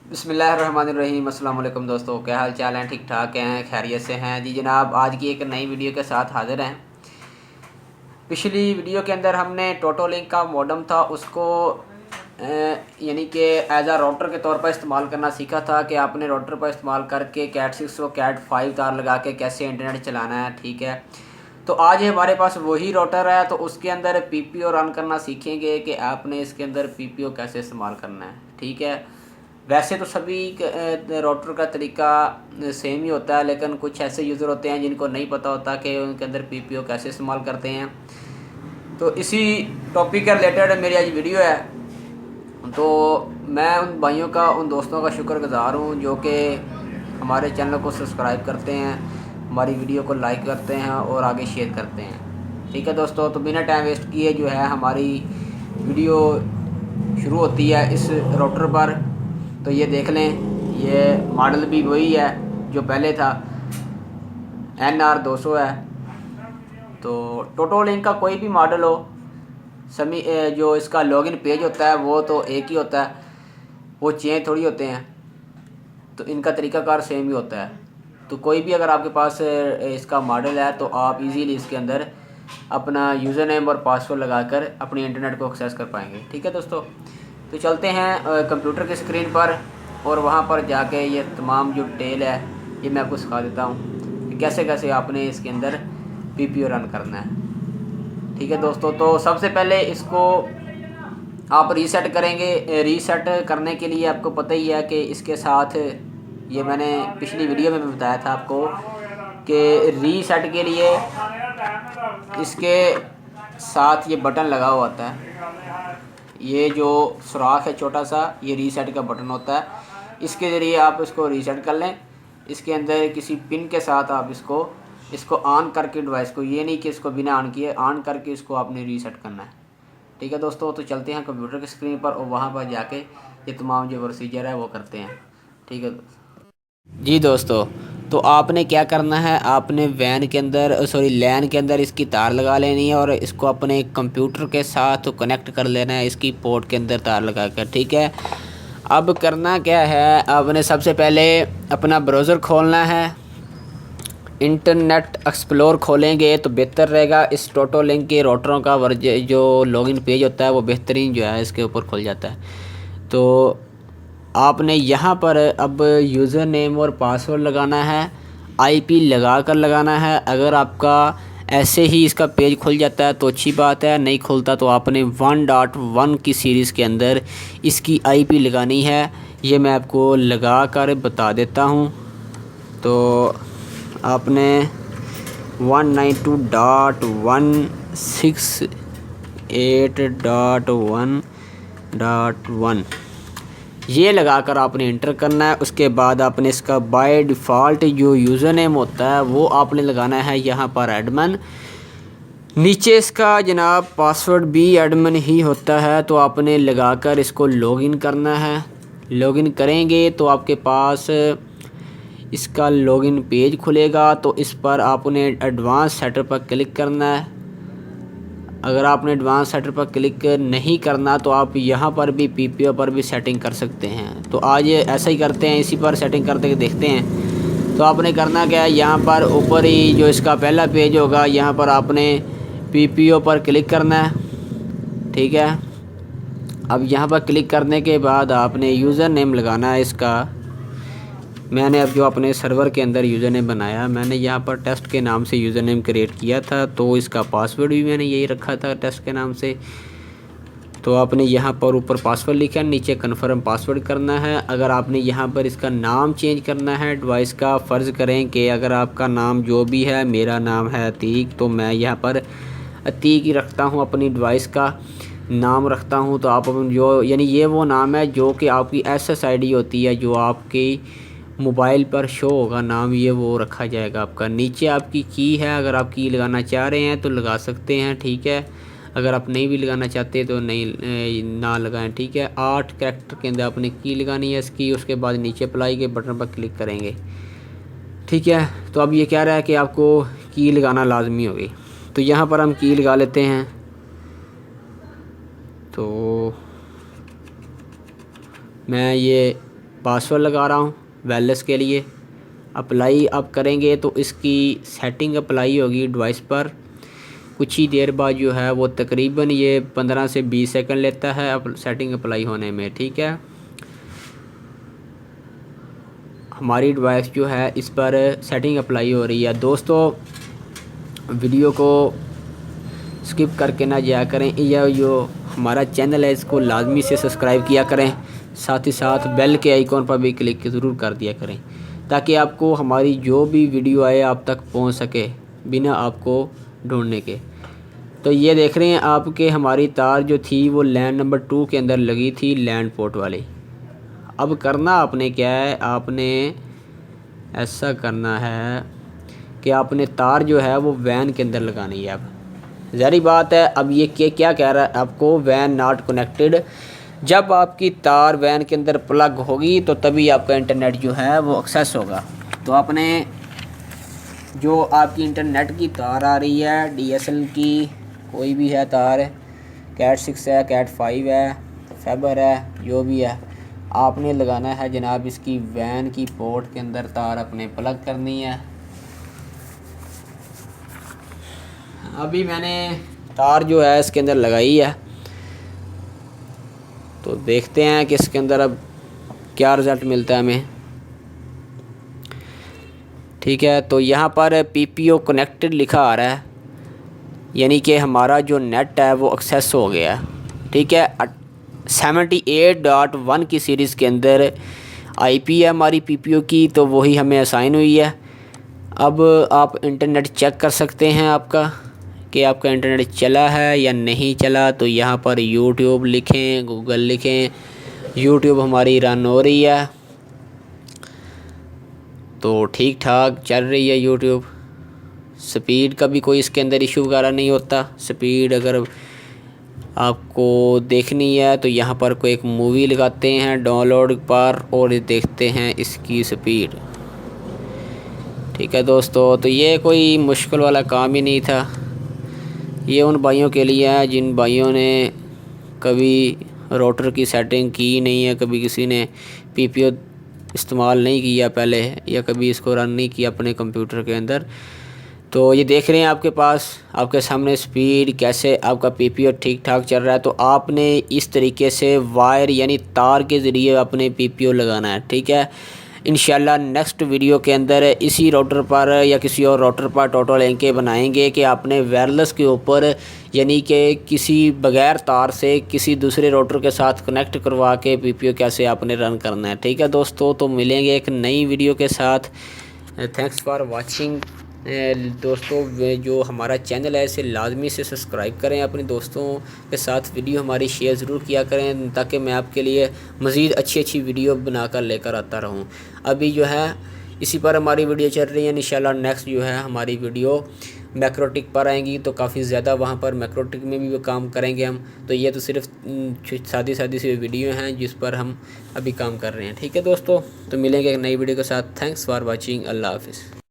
बिस्मिल्लाहिर्रहमानिर्रहीम। अस्सलाम वालेकुम दोस्तों, क्या हाल चाल हैं? ठीक ठाक हैं? खैरियत से हैं जी जनाब। आज की एक नई वीडियो के साथ हाज़िर हैं। पिछली वीडियो के अंदर हमने टोटोलिंक का मॉडेम था उसको यानी कि एज आ राउटर के तौर पर इस्तेमाल करना सीखा था कि आपने राउटर पर इस्तेमाल करके कैट 6 और कैट 5 तार लगा के कैसे इंटरनेट चलाना है। ठीक है, तो आज हमारे पास वही राउटर है, तो उसके अंदर पीपीओ रन करना सीखेंगे कि आपने इसके अंदर पीपीओ कैसे इस्तेमाल करना है। ठीक है, वैसे तो सभी राउटर का तरीका सेम ही होता है, लेकिन कुछ ऐसे यूज़र होते हैं जिनको नहीं पता होता कि उनके अंदर पीपीओ कैसे इस्तेमाल करते हैं। तो इसी टॉपिक के रिलेटेड मेरी आज वीडियो है। तो मैं उन भाइयों का, उन दोस्तों का शुक्रगुज़ार हूँ जो कि हमारे चैनल को सब्सक्राइब करते हैं, हमारी वीडियो को लाइक करते हैं और आगे शेयर करते हैं। ठीक है दोस्तों, तो बिना टाइम वेस्ट किए जो है हमारी वीडियो शुरू होती है इस राउटर पर। तो ये देख लें, ये मॉडल भी वही है जो पहले था, NR200 है। तो टोटोलिंक का कोई भी मॉडल हो, सभी जो इसका लॉगिन पेज होता है वो तो एक ही होता है, वो चेंज थोड़ी होते हैं। तो इनका तरीकाकार सेम ही होता है। तो कोई भी अगर आपके पास इसका मॉडल है तो आप इजीली इसके अंदर अपना यूज़र नेम और पासवर्ड लगाकर अपनी इंटरनेट को एक्सेस कर पाएंगे। ठीक है दोस्तों, तो चलते हैं कंप्यूटर की स्क्रीन पर और वहाँ पर जाके ये तमाम जो डिटेल है ये मैं आपको सिखा देता हूँ कि कैसे कैसे आपने इसके अंदर पीपीओ रन करना है। ठीक है दोस्तों, तो सबसे पहले इसको आप रीसेट करेंगे। रीसेट करने के लिए आपको पता ही है कि इसके साथ, ये मैंने पिछली वीडियो में भी बताया था आपको कि रीसेट के लिए इसके साथ ये बटन लगा हुआ होता है। ये जो सुराख है छोटा सा, ये रीसेट का बटन होता है। इसके ज़रिए आप इसको रीसेट कर लें। इसके अंदर किसी पिन के साथ आप इसको ऑन करके डिवाइस को, ये नहीं कि इसको बिना ऑन किए, ऑन करके इसको आपने रीसेट करना है। ठीक है दोस्तों, तो चलते हैं कंप्यूटर की स्क्रीन पर और वहाँ पर जाके ये तमाम जो प्रोसीजर है वो करते हैं। ठीक है जी दोस्तों, तो आपने क्या करना है, आपने वैन के अंदर, सॉरी लैन के अंदर इसकी तार लगा लेनी है और इसको अपने कंप्यूटर के साथ कनेक्ट कर लेना है, इसकी पोर्ट के अंदर तार लगा कर। ठीक है, अब करना क्या है, आपने सबसे पहले अपना ब्राउज़र खोलना है। इंटरनेट एक्सप्लोर खोलेंगे तो बेहतर रहेगा। इस टोटोलिंक के राउटरों का जो लॉगिन पेज होता है वो बेहतरीन जो है इसके ऊपर खुल जाता है। तो आपने यहाँ पर अब यूज़र नेम और पासवर्ड लगाना है, आईपी लगा कर लगाना है। अगर आपका ऐसे ही इसका पेज खुल जाता है तो अच्छी बात है, नहीं खुलता तो आपने 1.1 की सीरीज़ के अंदर इसकी आईपी लगानी है। ये मैं आपको लगा कर बता देता हूँ। तो आपने 192.168.1.1 ये लगाकर आपने इंटर करना है। उसके बाद आपने इसका बाय डिफ़ॉल्ट जो यूज़र नेम होता है वो आपने लगाना है यहाँ पर एडमिन। नीचे इसका जनाब पासवर्ड भी एडमिन ही होता है, तो आपने लगाकर इसको लॉगिन करना है। लॉगिन करेंगे तो आपके पास इसका लॉगिन पेज खुलेगा, तो इस पर आपने एडवांस सेटअप पर क्लिक करना है। अगर आपने एडवांस सेटअप पर क्लिक नहीं करना तो आप यहाँ पर भी पीपीओ पर भी सेटिंग कर सकते हैं। तो आज ऐसा ही करते हैं, इसी पर सेटिंग करते देखते हैं। तो आपने करना क्या है, यहाँ पर ऊपर ही जो इसका पहला पेज होगा यहाँ पर आपने पीपीओ पर क्लिक करना है। ठीक है, अब यहाँ पर क्लिक करने के बाद आपने यूज़र नेम लगाना है इसका। मैंने अब जो अपने सर्वर के अंदर यूज़र नेम बनाया, मैंने यहाँ पर टेस्ट के नाम से यूज़र नेम क्रिएट किया था, तो इसका पासवर्ड भी मैंने यही रखा था टेस्ट के नाम से। तो आपने यहाँ पर ऊपर पासवर्ड लिखा है, नीचे कन्फर्म पासवर्ड करना है। अगर आपने यहाँ पर इसका नाम चेंज करना है डिवाइस का, फ़र्ज़ करें कि अगर आपका नाम जो भी है, मेरा नाम है अतीक, तो मैं यहाँ पर अतीक ही रखता हूँ, अपनी डिवाइस का नाम रखता हूँ। तो आप जो, यानी ये वो नाम है जो कि आपकी SSID होती है, जो आपकी मोबाइल पर शो होगा नाम, ये वो रखा जाएगा आपका। नीचे आपकी की है, अगर आप की लगाना चाह रहे हैं तो लगा सकते हैं। ठीक है, अगर आप नहीं भी लगाना चाहते तो नहीं ना लगाएं। ठीक है, 8 कैरेक्टर के अंदर आपने की लगानी है इसकी। उसके बाद नीचे अप्लाई के बटन पर क्लिक करेंगे। ठीक है, तो अब ये कह रहा है कि आपको की लगाना लाजमी होगी, तो यहाँ पर हम की लगा लेते हैं। तो मैं ये पासवर्ड लगा रहा हूँ वायरलेस के लिए। अप्लाई अब करेंगे तो इसकी सेटिंग अप्लाई होगी डिवाइस पर। कुछ ही देर बाद जो है वो तकरीबन ये 15 से 20 सेकंड लेता है सेटिंग अप्लाई होने में। ठीक है, हमारी डिवाइस जो है इस पर सेटिंग अप्लाई हो रही है। दोस्तों वीडियो को स्किप करके ना जाया करें, यह जो हमारा चैनल है इसको लाजमी से सब्सक्राइब किया करें, साथ ही साथ बेल के आइकॉन पर भी क्लिक ज़रूर कर दिया करें ताकि आपको हमारी जो भी वीडियो आए आप तक पहुंच सके बिना आपको ढूंढने के। तो ये देख रहे हैं आपके हमारी तार जो थी वो लैन नंबर 2 के अंदर लगी थी, लैंड पोर्ट वाली। अब करना आपने क्या है, आपने ऐसा करना है कि आपने तार जो है वो वैन के अंदर लगानी है। अब ज़ाहिर बात है, अब ये क्या कह रहा है आपको, वैन नॉट कनेक्टेड। जब आपकी तार वैन के अंदर प्लग होगी तो तभी आपका इंटरनेट जो है वो एक्सेस होगा। तो आपने जो आपकी इंटरनेट की तार आ रही है DSL की, कोई भी है तार, कैट 6 है, कैट 5 है, फाइबर है, जो भी है, आपने लगाना है जनाब इसकी वैन की पोर्ट के अंदर तार अपने प्लग करनी है। अभी मैंने तार जो है इसके अंदर लगाई है, तो देखते हैं कि इसके अंदर अब क्या रिज़ल्ट मिलता है हमें। ठीक है, तो यहाँ पर PPO कनेक्टेड लिखा आ रहा है, यानी कि हमारा जो नेट है वो एक्सेस हो गया है। ठीक है, 78.1 की सीरीज़ के अंदर IP है हमारी PPO की, तो वही हमें असाइन हुई है। अब आप इंटरनेट चेक कर सकते हैं आपका कि आपका इंटरनेट चला है या नहीं चला। तो यहाँ पर YouTube लिखें, गूगल लिखें, YouTube हमारी रन हो रही है, तो ठीक ठाक चल रही है YouTube। स्पीड का भी कोई इसके अंदर इशू वगैरह नहीं होता। स्पीड अगर आपको देखनी है तो यहाँ पर कोई एक मूवी लगाते हैं डाउनलोड पर और देखते हैं इसकी स्पीड। ठीक है दोस्तों, तो ये कोई मुश्किल वाला काम ही नहीं था। ये उन भाइयों के लिए है जिन भाइयों ने कभी राउटर की सेटिंग की नहीं है, कभी किसी ने PPO इस्तेमाल नहीं किया पहले, या कभी इसको रन नहीं किया अपने कंप्यूटर के अंदर। तो ये देख रहे हैं आपके पास आपके सामने स्पीड कैसे आपका PPO ठीक ठाक चल रहा है। तो आपने इस तरीके से वायर यानी तार के ज़रिए अपने PPO लगाना है। ठीक है, इंशाल्लाह नेक्स्ट वीडियो के अंदर इसी राउटर पर या किसी और राउटर पर टोटल लिंक बनाएंगे कि आपने वायरलेस के ऊपर यानी कि किसी बगैर तार से किसी दूसरे राउटर के साथ कनेक्ट करवा के PPO कैसे आपने रन करना है। ठीक है दोस्तों, तो मिलेंगे एक नई वीडियो के साथ। Thanks for watching. दोस्तों जो हमारा चैनल है इसे लाजमी से सब्सक्राइब करें, अपने दोस्तों के साथ वीडियो हमारी शेयर ज़रूर किया करें ताकि मैं आपके लिए मज़ीद अच्छी वीडियो बनाकर लेकर आता रहूं। अभी जो है इसी पर हमारी वीडियो चल रही है, इंशाल्लाह नेक्स्ट जो है हमारी वीडियो मैक्रोटिक पर आएंगी, तो काफ़ी ज़्यादा वहाँ पर मैक्रोटिक में भी काम करेंगे हम। तो ये तो सिर्फ सादी सी वीडियो हैं जिस पर हम अभी काम कर रहे हैं। ठीक है दोस्तों, तो मिलेंगे एक नई वीडियो के साथ। Thanks for watching. अल्लाह हाफिज़।